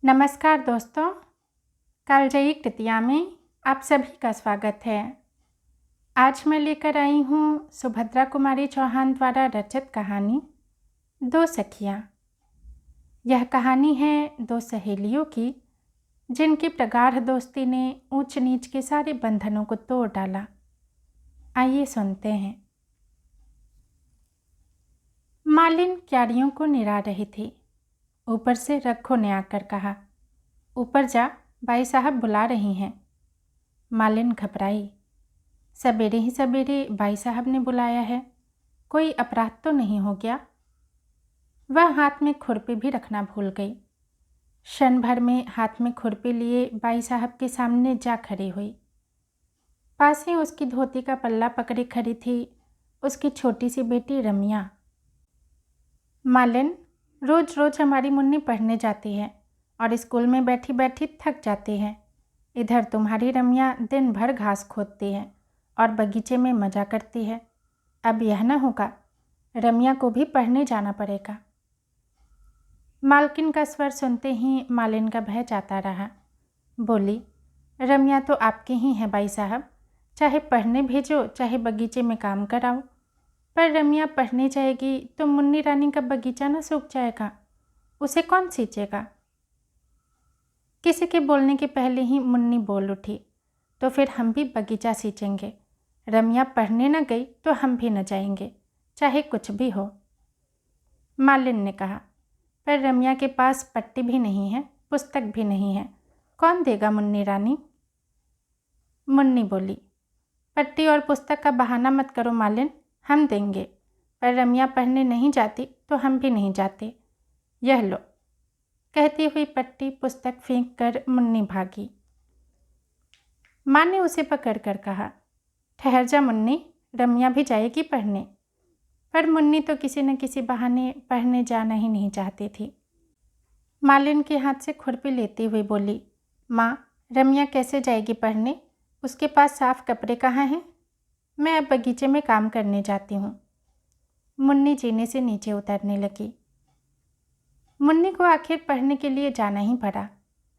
नमस्कार दोस्तों, कालजयी कृतिया में आप सभी का स्वागत है। आज मैं लेकर आई हूँ सुभद्रा कुमारी चौहान द्वारा रचित कहानी दो सखियाँ। यह कहानी है दो सहेलियों की जिनकी प्रगाढ़ दोस्ती ने ऊंच नीच के सारे बंधनों को तोड़ डाला। आइए सुनते हैं। मालिन क्यारियों को निरा रही थी। ऊपर से रखो ने आकर कहा, ऊपर जा, बाई साहब बुला रही हैं। मालिन घबराई। सवेरे ही सवेरे बाई साहब ने बुलाया है, कोई अपराध तो नहीं हो गया। वह हाथ में खुरपी भी रखना भूल गई। क्षण भर में हाथ में खुरपी लिए बाई साहब के सामने जा खड़ी हुई। पास ही उसकी धोती का पल्ला पकड़े खड़ी थी उसकी छोटी सी बेटी रमिया। मालिन, रोज रोज हमारी मुन्नी पढ़ने जाती है और स्कूल में बैठी बैठी थक जाती है। इधर तुम्हारी रमिया दिन भर घास खोदती है और बगीचे में मजा करती है। अब यह न होगा, रमिया को भी पढ़ने जाना पड़ेगा। मालकिन का स्वर सुनते ही मालिन का भय जाता रहा। बोली, रमिया तो आपकी ही है बाई साहब, चाहे पढ़ने भेजो चाहे बगीचे में काम कराओ। पर रमिया पढ़ने जाएगी तो मुन्नी रानी का बगीचा न सूख जाएगा, उसे कौन सींचेगा। किसी के बोलने के पहले ही मुन्नी बोल उठी, तो फिर हम भी बगीचा सींचेंगे। रमिया पढ़ने न गई तो हम भी न जाएंगे, चाहे कुछ भी हो। मालिन ने कहा, पर रमिया के पास पट्टी भी नहीं है, पुस्तक भी नहीं है, कौन देगा मुन्नी रानी। मुन्नी बोली, पट्टी और पुस्तक का बहाना मत करो मालिन, हम देंगे। पर रमिया पढ़ने नहीं जाती तो हम भी नहीं जाते। यह लो। कहती हुई पट्टी पुस्तक फेंक कर मुन्नी भागी। माँ ने उसे पकड़ कर कहा, ठहर जा मुन्नी, रमिया भी जाएगी पढ़ने। पर मुन्नी तो किसी न किसी बहाने पढ़ने जाना ही नहीं चाहती थी। मालिन के हाथ से खुरपी लेती हुई बोली, माँ, रमिया कैसे जाएगी पढ़ने, उसके पास साफ कपड़े कहाँ हैं। मैं अब बगीचे में काम करने जाती हूँ। मुन्नी जीने से नीचे उतरने लगी। मुन्नी को आखिर पढ़ने के लिए जाना ही पड़ा,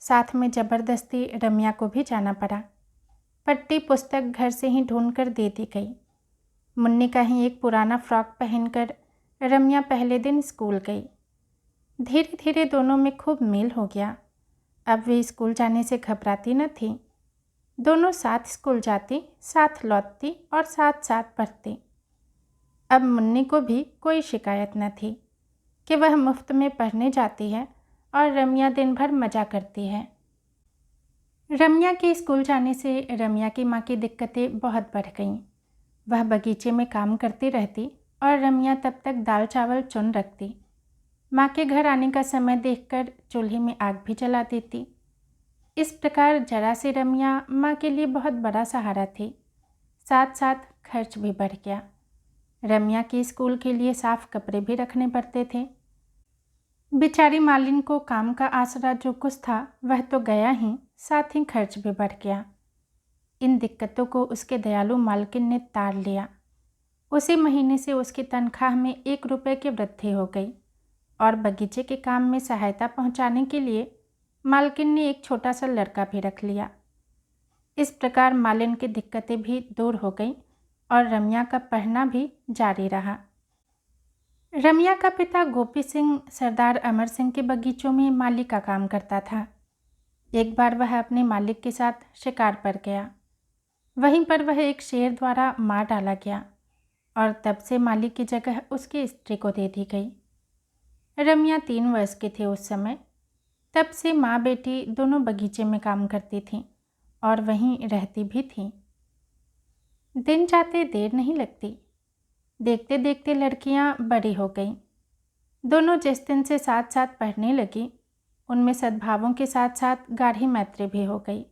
साथ में ज़बरदस्ती रमिया को भी जाना पड़ा। पट्टी पुस्तक घर से ही ढूंढ कर दे दी गई। मुन्नी का ही एक पुराना फ्रॉक पहनकर रमिया पहले दिन स्कूल गई। धीरे धीरे दोनों में खूब मेल हो गया। अब वे स्कूल जाने से घबराती न थी। दोनों साथ स्कूल जाती, साथ लौटती और साथ साथ पढ़ती। अब मुन्नी को भी कोई शिकायत न थी कि वह मुफ्त में पढ़ने जाती है और रमिया दिन भर मज़ा करती है। रमिया के स्कूल जाने से रमिया की माँ की दिक्कतें बहुत बढ़ गईं। वह बगीचे में काम करती रहती और रमिया तब तक दाल चावल चुन रखती। माँ के घर आने का समय देखकर चूल्हे में आग भी जला देती। इस प्रकार जरा सी रमिया माँ के लिए बहुत बड़ा सहारा थी। साथ साथ खर्च भी बढ़ गया। रमिया के स्कूल के लिए साफ कपड़े भी रखने पड़ते थे। बेचारी मालिन को काम का आसरा जो कुछ था वह तो गया ही, साथ ही खर्च भी बढ़ गया। इन दिक्कतों को उसके दयालु मालकिन ने ताड़ लिया। उसी महीने से उसकी तनख्वाह में 1 रुपये की वृद्धि हो गई और बगीचे के काम में सहायता पहुंचाने के लिए मालकिन ने एक छोटा सा लड़का भी रख लिया। इस प्रकार मालिन की दिक्कतें भी दूर हो गईं और रमिया का पढ़ना भी जारी रहा। रमिया का पिता गोपी सिंह सरदार अमर सिंह के बगीचों में माली का काम करता था। एक बार वह अपने मालिक के साथ शिकार पर गया। वहीं पर वह एक शेर द्वारा मार डाला गया और तब से माली की जगह उसकी स्त्री को दे दी गई। रमिया 3 वर्ष की थी उस समय। तब से माँ बेटी दोनों बगीचे में काम करती थीं और वहीं रहती भी थीं। दिन जाते देर नहीं लगती। देखते देखते लड़कियां बड़ी हो गईं। दोनों जिस दिन से साथ साथ पढ़ने लगी, उनमें सद्भावों के साथ साथ गाढ़ी मैत्री भी हो गई।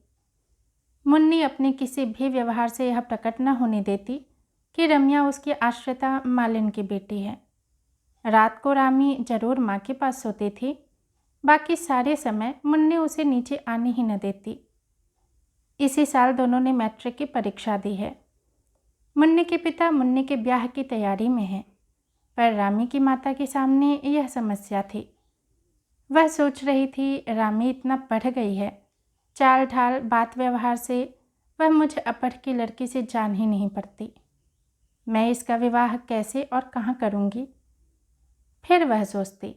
मुन्नी अपने किसी भी व्यवहार से यह प्रकट न होने देती कि रमिया उसकी आश्रिता मालिन की बेटी है। रात को रामी जरूर माँ के पास सोती थी, बाकी सारे समय मुन्नी उसे नीचे आने ही न देती। इसी साल दोनों ने मैट्रिक की परीक्षा दी है। मुन्नी के पिता मुन्नी के ब्याह की तैयारी में हैं, पर रामी की माता के सामने यह समस्या थी। वह सोच रही थी रामी इतना पढ़ गई है, चाल ढाल बात व्यवहार से वह मुझे अपढ़ की लड़की से जान ही नहीं पड़ती। मैं इसका विवाह कैसे और कहाँ करूँगी। फिर वह सोचती,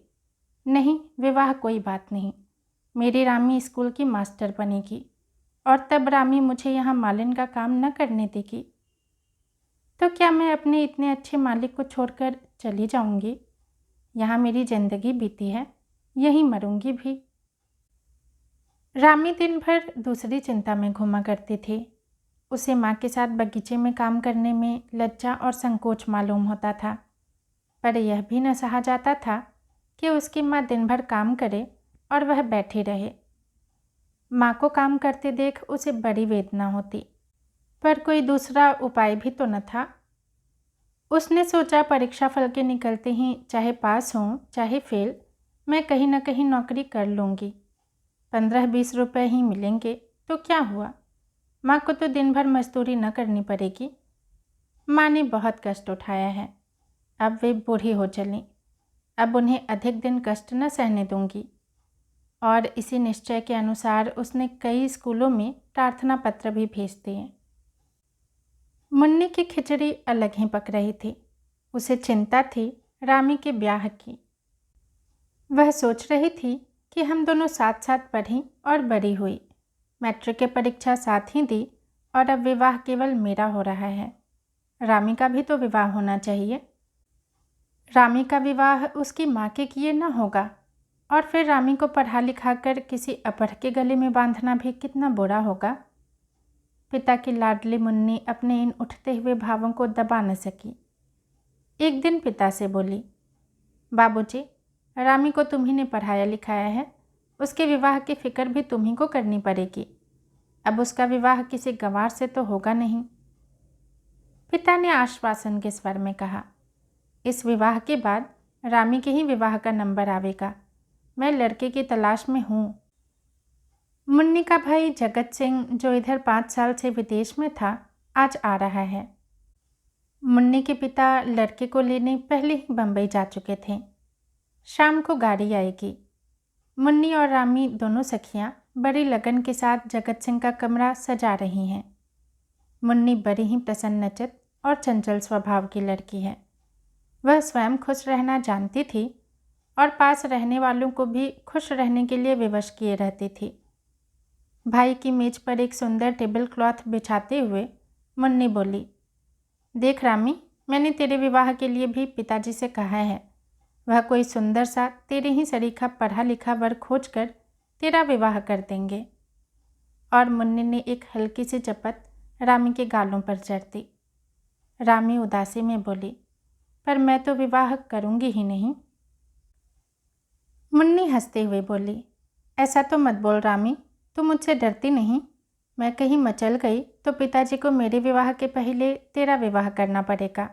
नहीं विवाह कोई बात नहीं, मेरी रामी स्कूल की मास्टर बनेगी और तब रामी मुझे यहाँ मालिन का काम न करने देगी। तो क्या मैं अपने इतने अच्छे मालिक को छोड़कर चली जाऊँगी। यहाँ मेरी ज़िंदगी बीती है, यहीं मरूँगी भी। रामी दिन भर दूसरी चिंता में घूमा करती थी। उसे माँ के साथ बगीचे में काम करने में लज्जा और संकोच मालूम होता था, पर यह भी न सहा जाता था कि उसकी माँ दिन भर काम करे और वह बैठी रहे। माँ को काम करते देख उसे बड़ी वेदना होती, पर कोई दूसरा उपाय भी तो न था। उसने सोचा परीक्षा फल के निकलते ही चाहे पास हों चाहे फेल, मैं कहीं न कहीं नौकरी कर लूँगी। 15-20 रुपये ही मिलेंगे तो क्या हुआ, माँ को तो दिन भर मजदूरी न करनी पड़ेगी। माँ ने बहुत कष्ट उठाया है, अब वे बूढ़ी हो चलीं, अब उन्हें अधिक दिन कष्ट न सहने दूंगी। और इसी निश्चय के अनुसार उसने कई स्कूलों में प्रार्थना पत्र भी भेज दिए। मुन्नी की खिचड़ी अलग ही पक रही थी। उसे चिंता थी रामी के ब्याह की। वह सोच रही थी कि हम दोनों साथ साथ पढ़ी और बड़ी हुई, मैट्रिक की परीक्षा साथ ही दी और अब विवाह केवल मेरा हो रहा है। रामी का भी तो विवाह होना चाहिए। रामी का विवाह उसकी माँ के किए न होगा और फिर रामी को पढ़ा लिखा कर किसी अपढ़ के गले में बांधना भी कितना बुरा होगा। पिता की लाडली मुन्नी अपने इन उठते हुए भावों को दबा न सकी। एक दिन पिता से बोली, बाबूजी, रामी को तुम्ही ने पढ़ाया लिखाया है, उसके विवाह की फिक्र भी तुम्ही को करनी पड़ेगी। अब उसका विवाह किसी गंवार से तो होगा नहीं। पिता ने आश्वासन के स्वर में कहा, इस विवाह के बाद रामी के ही विवाह का नंबर आवेगा। मैं लड़के की तलाश में हूँ। मुन्नी का भाई जगत सिंह जो इधर 5 साल से विदेश में था, आज आ रहा है। मुन्नी के पिता लड़के को लेने पहले ही बम्बई जा चुके थे। शाम को गाड़ी आएगी। मुन्नी और रामी दोनों सखियाँ बड़ी लगन के साथ जगत सिंह का कमरा सजा रही हैं। मुन्नी बड़ी ही प्रसन्नचित्त और चंचल स्वभाव की लड़की है। वह स्वयं खुश रहना जानती थी और पास रहने वालों को भी खुश रहने के लिए विवश किए रहती थी। भाई की मेज पर एक सुंदर टेबल क्लॉथ बिछाते हुए मुन्नी बोली, देख रामी, मैंने तेरे विवाह के लिए भी पिताजी से कहा है। वह कोई सुंदर सा तेरे ही सरीखा पढ़ा लिखा वर खोज कर तेरा विवाह कर देंगे। और मुन्नी ने एक हल्की सी चपत रामी के गालों पर चढ़ दी। रामी उदासी में बोली, पर मैं तो विवाह करूँगी ही नहीं। मुन्नी हंसते हुए बोली, ऐसा तो मत बोल रामी, तू मुझसे डरती नहीं। मैं कहीं मचल गई तो पिताजी को मेरे विवाह के पहले तेरा विवाह करना पड़ेगा।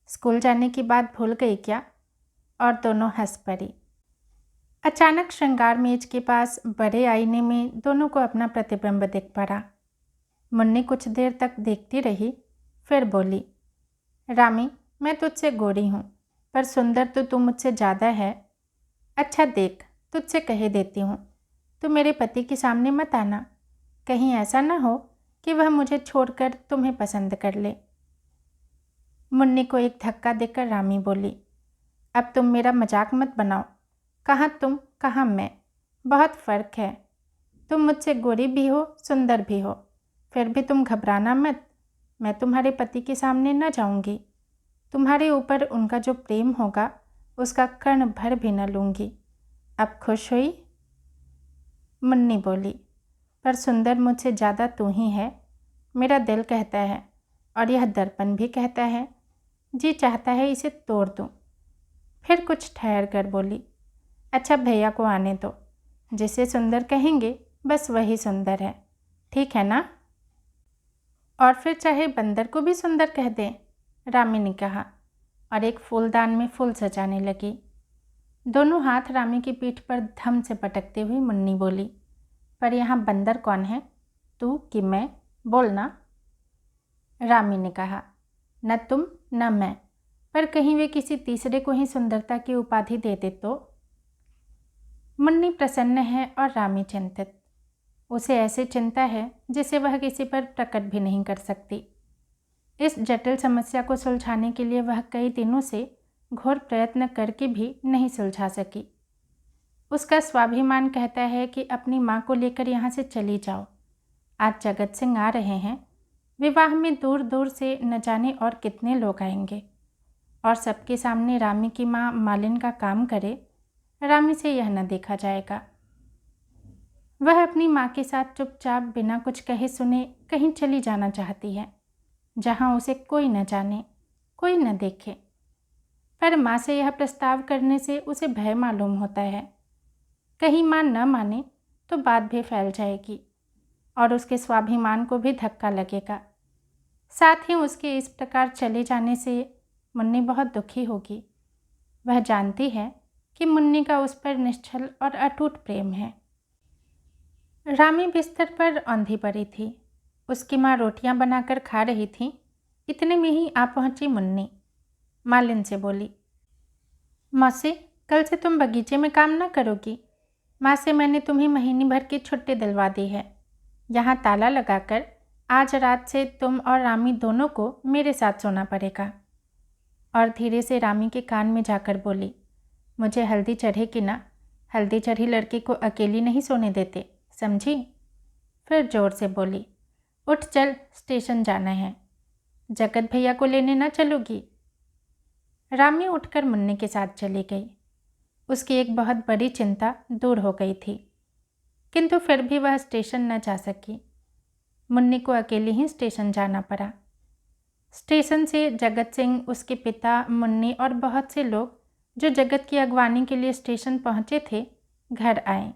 स्कूल जाने की बात भूल गई क्या? और दोनों हंस पड़ी। अचानक श्रृंगार मेज के पास बड़े आईने में दोनों को अपना प्रतिबिंब दिख पड़ा। मुन्नी कुछ देर तक देखती रही, फिर बोली, रामी, मैं तुझसे गोरी हूँ, पर सुंदर तो तू मुझसे ज़्यादा है। अच्छा देख, तुझसे कह देती हूँ, तू मेरे पति के सामने मत आना। कहीं ऐसा न हो कि वह मुझे छोड़कर तुम्हें पसंद कर ले। मुन्नी को एक धक्का देकर रामी बोली, अब तुम मेरा मजाक मत बनाओ। कहाँ तुम, कहाँ मैं, बहुत फ़र्क है। तुम मुझसे गोरी भी हो, सुंदर भी हो, फिर भी तुम घबराना मत। मैं तुम्हारे पति के सामने न जाऊंगी। तुम्हारे ऊपर उनका जो प्रेम होगा उसका कण भर भी न लूँगी। अब खुश हुई? मुन्नी बोली, पर सुंदर मुझसे ज़्यादा तू ही है। मेरा दिल कहता है और यह दर्पण भी कहता है, जी चाहता है इसे तोड़ दूँ। फिर कुछ ठहर कर बोली, अच्छा भैया को आने दो, जिसे सुंदर कहेंगे बस वही सुंदर है, ठीक है ना? और फिर चाहे बंदर को भी सुंदर कह दें, रामी ने कहा और एक फूलदान में फूल सजाने लगी। दोनों हाथ रामी की पीठ पर धम से पटकते हुए मुन्नी बोली, पर यहाँ बंदर कौन है, तू कि मैं? बोलना। रामी ने कहा, न तुम न मैं, पर कहीं वे किसी तीसरे को ही सुंदरता की उपाधि दे दे तो। मुन्नी प्रसन्न है और रामी चिंतित। उसे ऐसी चिंता है जिसे वह किसी पर प्रकट भी नहीं कर सकती। इस जटिल समस्या को सुलझाने के लिए वह कई दिनों से घोर प्रयत्न करके भी नहीं सुलझा सकी। उसका स्वाभिमान कहता है कि अपनी माँ को लेकर यहाँ से चली जाओ। आज जगत सिंह आ रहे हैं। विवाह में दूर दूर से न जाने और कितने लोग आएंगे, और सबके सामने रामी की माँ मालिन का काम करे, रामी से यह न देखा जाएगा। वह अपनी माँ के साथ चुपचाप बिना कुछ कहे सुने कहीं चली जाना चाहती है, जहाँ उसे कोई न जाने, कोई न देखे। पर माँ से यह प्रस्ताव करने से उसे भय मालूम होता है। कहीं माँ न माने तो बात भी फैल जाएगी और उसके स्वाभिमान को भी धक्का लगेगा। साथ ही उसके इस प्रकार चले जाने से मुन्नी बहुत दुखी होगी। वह जानती है कि मुन्नी का उस पर निश्चल और अटूट प्रेम है। रामी बिस्तर पर औंधी पड़ी थी। उसकी माँ रोटियां बनाकर खा रही थी। इतने में ही आ पहुंची मुन्नी। मालिन से बोली, मौसी, कल से तुम बगीचे में काम न करोगी। माँ से मैंने तुम्हें महीने भर की छुट्टी दिलवा दी है। यहाँ ताला लगाकर आज रात से तुम और रामी दोनों को मेरे साथ सोना पड़ेगा। और धीरे से रामी के कान में जाकर बोली, मुझे हल्दी चढ़े कि ना, हल्दी चढ़ी लड़की को अकेली नहीं सोने देते, समझी? फिर जोर से बोली, उठ चल, स्टेशन जाना है। जगत भैया को लेने ना चलोगी? रामी उठकर मुन्नी के साथ चली गई। उसकी एक बहुत बड़ी चिंता दूर हो गई थी, किंतु फिर भी वह स्टेशन न जा सकी। मुन्नी को अकेले ही स्टेशन जाना पड़ा। स्टेशन से जगत सिंह, उसके पिता, मुन्नी और बहुत से लोग जो जगत की अगवानी के लिए स्टेशन पहुंचे थे, घर आए।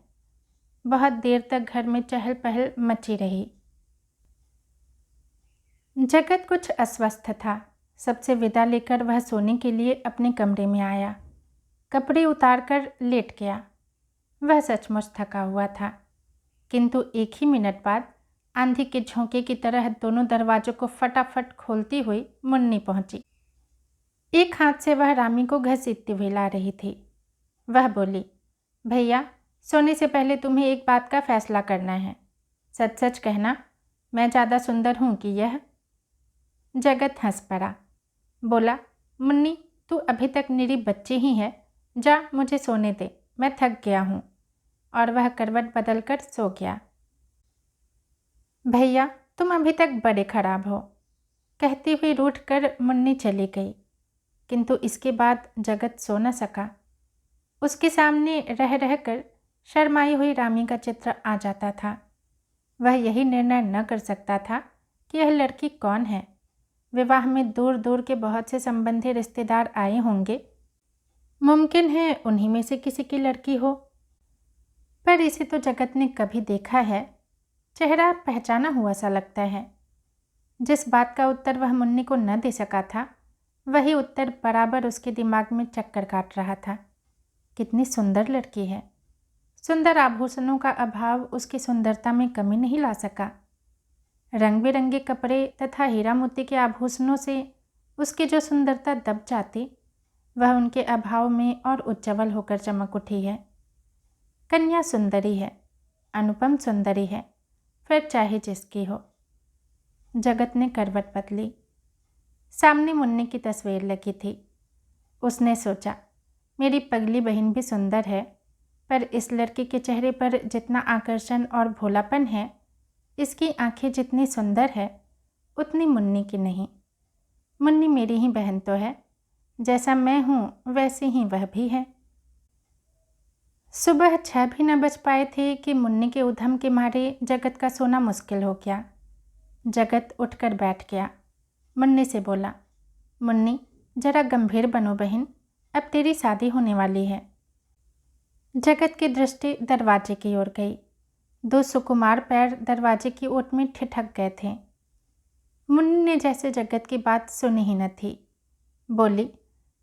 बहुत देर तक घर में चहल पहल मची रही। जगत कुछ अस्वस्थ था। सबसे विदा लेकर वह सोने के लिए अपने कमरे में आया। कपड़े उतारकर लेट गया। वह सचमुच थका हुआ था, किंतु एक ही मिनट बाद आंधी के झोंके की तरह दोनों दरवाजों को फटाफट खोलती हुई मुन्नी पहुंची। एक हाथ से वह रामी को घसीटती हुई ला रही थी। वह बोली, भैया, सोने से पहले तुम्हें एक बात का फैसला करना है। सच सच कहना, मैं ज़्यादा सुंदर हूँ कि यह? जगत हंस पड़ा। बोला, मुन्नी, तू अभी तक मेरी बच्ची ही है। जा, मुझे सोने दे, मैं थक गया हूँ। और वह करवट बदलकर सो गया। भैया, तुम अभी तक बड़े खराब हो, कहती हुई रूठकर मुन्नी चली गई। किंतु इसके बाद जगत सो न सका। उसके सामने रह रहकर शर्माई हुई रामी का चित्र आ जाता था। वह यही निर्णय न कर सकता था कि यह लड़की कौन है। विवाह में दूर दूर के बहुत से संबंधी रिश्तेदार आए होंगे। मुमकिन है उन्हीं में से किसी की लड़की हो, पर इसे तो जगत ने कभी देखा है। चेहरा पहचाना हुआ सा लगता है। जिस बात का उत्तर वह मुन्नी को न दे सका था, वही उत्तर बराबर उसके दिमाग में चक्कर काट रहा था। कितनी सुंदर लड़की है। सुंदर आभूषणों का अभाव उसकी सुंदरता में कमी नहीं ला सका। रंग बिरंगे कपड़े तथा हीरा मोती के आभूषणों से उसकी जो सुंदरता दब जाती, वह उनके अभाव में और उज्ज्वल होकर चमक उठी है। कन्या सुंदरी है, अनुपम सुंदरी है, फिर चाहे जिसकी हो। जगत ने करवट बदली। सामने मुन्नी की तस्वीर लगी थी। उसने सोचा, मेरी पगली बहन भी सुंदर है, पर इस लड़के के चेहरे पर जितना आकर्षण और भोलापन है, इसकी आंखें जितनी सुंदर है, उतनी मुन्नी की नहीं। मुन्नी मेरी ही बहन तो है। जैसा मैं हूँ वैसे ही वह भी है। सुबह 6 भी न बज पाए थे कि मुन्नी के उधम के मारे जगत का सोना मुश्किल हो गया। जगत उठकर बैठ गया। मुन्नी से बोला, मुन्नी, जरा गंभीर बनो बहन, अब तेरी शादी होने वाली है। जगत की दृष्टि दरवाजे की ओर गई। 2 सुकुमार पैर दरवाजे की ओट में ठिठक गए थे। मुन्नी ने जैसे जगत की बात सुनी ही न थी। बोली,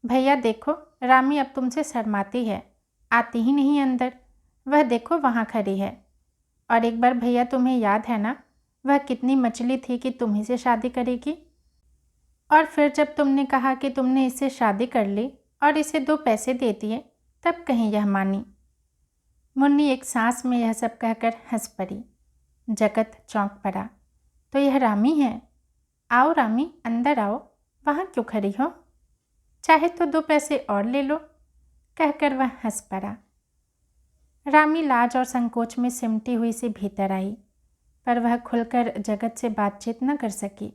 भैया देखो, रामी अब तुमसे शर्माती है, आती ही नहीं अंदर। वह देखो वहाँ खड़ी है। और एक बार भैया, तुम्हें याद है ना, वह कितनी मचली थी कि तुम्ही से शादी करेगी। और फिर जब तुमने कहा कि तुमने इससे शादी कर ली और इसे 2 पैसे दे दिए, तब कहीं यह मानी। मुन्नी एक सांस में यह सब कहकर हंस पड़ी। जगत चौंक पड़ा। तो यह रामी है? आओ रामी, अंदर आओ, वहाँ क्यों खड़ी हो? चाहे तो 2 पैसे और ले लो, कहकर वह हंस पड़ा। रामी लाज और संकोच में सिमटी हुई से भीतर आई, पर वह खुलकर जगत से बातचीत न कर सकी।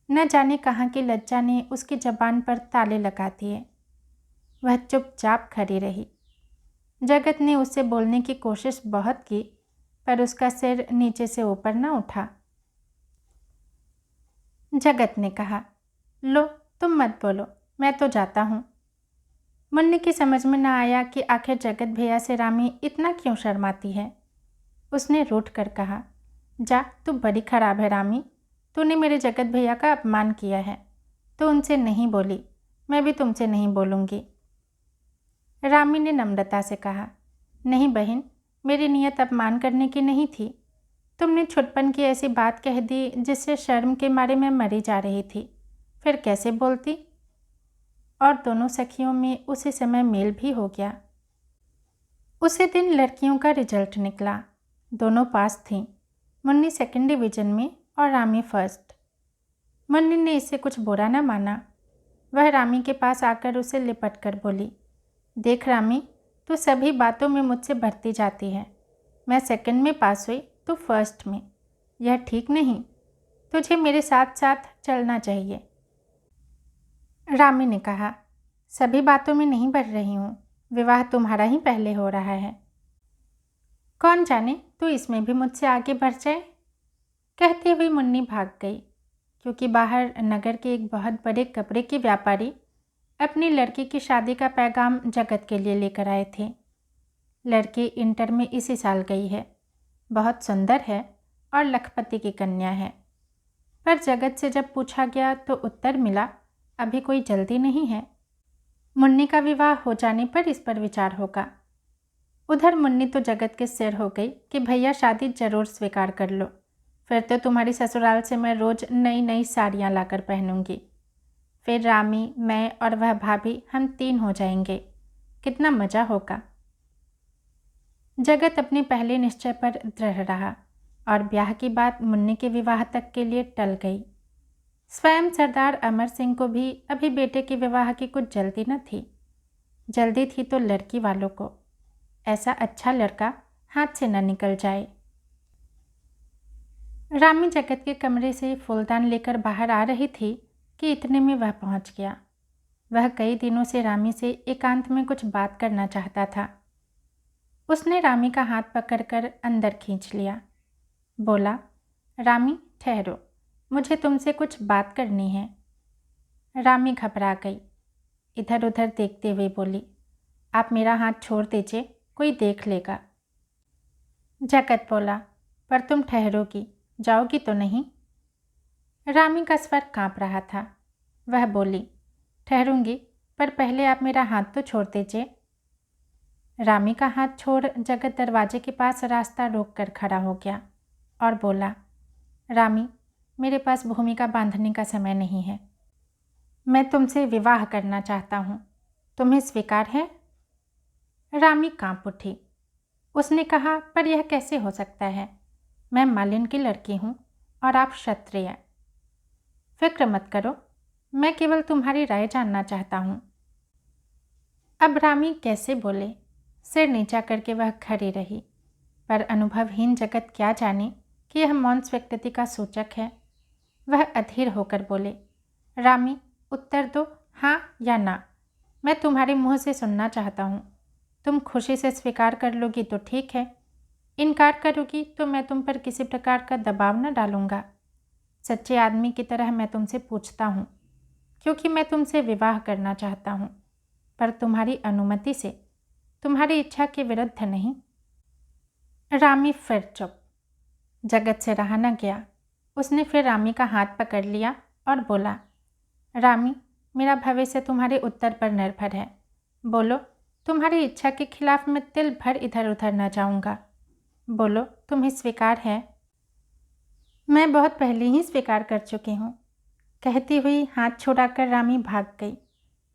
न जाने कहाँ की लज्जा ने उसकी जबान पर ताले लगा दिए। वह चुपचाप खड़ी रही। जगत ने उससे बोलने की कोशिश बहुत की, पर उसका सिर नीचे से ऊपर न उठा। जगत ने कहा, लो तुम मत बोलो, मैं तो जाता हूँ। मुन्नी की समझ में न आया कि आखिर जगत भैया से रामी इतना क्यों शर्माती है। उसने रूठ कर कहा, जा, तू बड़ी खराब है रामी, तूने मेरे जगत भैया का अपमान किया है। तो उनसे नहीं बोली, मैं भी तुमसे नहीं बोलूँगी। रामी ने नम्रता से कहा, नहीं बहन, मेरी नीयत अपमान करने की नहीं थी। तुमने छुटपन की ऐसी बात कह दी जिससे शर्म के मारे मैं मरी जा रही थी, फिर कैसे बोलती? और दोनों सखियों में उसी समय मेल भी हो गया। उसी दिन लड़कियों का रिजल्ट निकला। दोनों पास थीं, मुन्नी 2nd डिवीज़न में और रामी 1st। मुन्नी ने इससे कुछ बुरा न माना। वह रामी के पास आकर उसे लिपट कर बोली, देख रामी, तू सभी बातों में मुझसे बढ़ती जाती है। मैं 2nd में पास हुई, तू 1st में। यह ठीक नहीं, तुझे मेरे साथ साथ चलना चाहिए। रामी ने कहा, सभी बातों में नहीं बढ़ रही हूँ, विवाह तुम्हारा ही पहले हो रहा है। कौन जाने तू इसमें भी मुझसे आगे बढ़ जाए। कहते हुए मुन्नी भाग गई, क्योंकि बाहर नगर के एक बहुत बड़े कपड़े के व्यापारी अपनी लड़की की शादी का पैगाम जगत के लिए लेकर आए थे। लड़की इंटर में इसी साल गई है, बहुत सुंदर है और लखपति की कन्या है। पर जगत से जब पूछा गया तो उत्तर मिला, अभी कोई जल्दी नहीं है, मुन्नी का विवाह हो जाने पर इस पर विचार होगा। उधर मुन्नी तो जगत के सिर हो गई कि भैया शादी जरूर स्वीकार कर लो, फिर तो तुम्हारी ससुराल से मैं रोज नई नई साड़ियाँ लाकर पहनूंगी। फिर रामी, मैं और वह भाभी, हम 3 हो जाएंगे, कितना मज़ा होगा। जगत अपने पहले निश्चय पर दृढ़ रहा और ब्याह की बात मुन्नी के विवाह तक के लिए टल गई। स्वयं सरदार अमर सिंह को भी अभी बेटे के विवाह की कुछ जल्दी न थी। जल्दी थी तो लड़की वालों को, ऐसा अच्छा लड़का हाथ से न निकल जाए। रामी जगत के कमरे से फूलदान लेकर बाहर आ रही थी कि इतने में वह पहुंच गया। वह कई दिनों से रामी से एकांत में कुछ बात करना चाहता था। उसने रामी का हाथ पकड़कर अंदर खींच लिया। बोला, रामी ठहरो, मुझे तुमसे कुछ बात करनी है। रामी घबरा गई, इधर उधर देखते हुए बोली, आप मेरा हाथ छोड़ दीजिए, कोई देख लेगा। जगत बोला, पर तुम ठहरोगी, जाओगी तो नहीं? रामी का स्वर कांप रहा था। वह बोली, ठहरूंगी, पर पहले आप मेरा हाथ तो छोड़ दीजिए। रामी का हाथ छोड़ जगत दरवाजे के पास रास्ता रोक कर खड़ा हो गया और बोला, रामी, मेरे पास भूमिका बांधने का समय नहीं है। मैं तुमसे विवाह करना चाहता हूँ, तुम्हें स्वीकार है? रामी कांप उठी। उसने कहा, पर यह कैसे हो सकता है? मैं मालिन की लड़की हूँ और आप क्षत्रिय। फिक्र मत करो, मैं केवल तुम्हारी राय जानना चाहता हूँ। अब रामी कैसे बोले? सिर नीचा करके वह खड़ी रही, पर अनुभवहीन जगत क्या जाने कि यह मौन स्वीकृति का सूचक है। वह अधीर होकर बोले, रामी, उत्तर दो, हाँ या ना। मैं तुम्हारे मुंह से सुनना चाहता हूँ। तुम खुशी से स्वीकार कर लोगी तो ठीक है, इनकार करोगी तो मैं तुम पर किसी प्रकार का दबाव न डालूंगा। सच्चे आदमी की तरह मैं तुमसे पूछता हूँ, क्योंकि मैं तुमसे विवाह करना चाहता हूँ, पर तुम्हारी अनुमति से, तुम्हारी इच्छा के विरुद्ध नहीं। रामी फिर चुप। जगत से रहा न गया। उसने फिर रामी का हाथ पकड़ लिया और बोला, रामी, मेरा भविष्य तुम्हारे उत्तर पर निर्भर है। बोलो, तुम्हारी इच्छा के खिलाफ मैं तिल भर इधर उधर न जाऊंगा। बोलो, तुम्हें स्वीकार है? मैं बहुत पहले ही स्वीकार कर चुकी हूँ, कहती हुई हाथ छुड़ाकर रामी भाग गई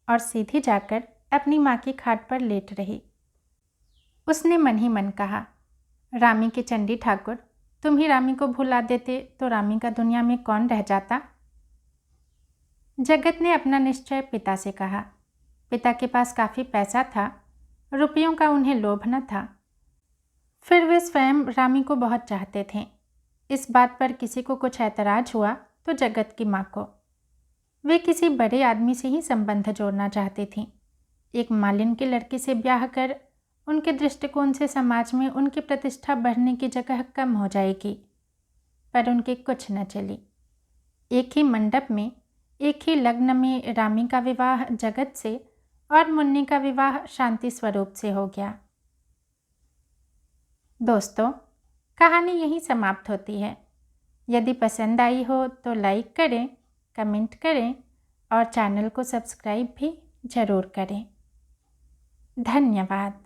और सीधी जाकर अपनी माँ की खाट पर लेट रही। उसने मन ही मन कहा, रामी के चंडी ठाकुर, तुम ही रामी को भुला देते तो रामी का दुनिया में कौन रह जाता। जगत ने अपना निश्चय पिता से कहा। पिता के पास काफ़ी पैसा था, रुपयों का उन्हें लोभ न था। फिर वे स्वयं रामी को बहुत चाहते थे। इस बात पर किसी को कुछ ऐतराज हुआ तो जगत की माँ को। वे किसी बड़े आदमी से ही संबंध जोड़ना चाहती थीं। एक मालिन के लड़के से ब्याह कर उनके दृष्टिकोण से समाज में उनकी प्रतिष्ठा बढ़ने की जगह कम हो जाएगी। पर उनके कुछ न चली। एक ही मंडप में, एक ही लग्न में रामी का विवाह जगत से और मुन्नी का विवाह शांति स्वरूप से हो गया। दोस्तों, कहानी यहीं समाप्त होती है। यदि पसंद आई हो तो लाइक करें, कमेंट करें और चैनल को सब्सक्राइब भी ज़रूर करें। धन्यवाद।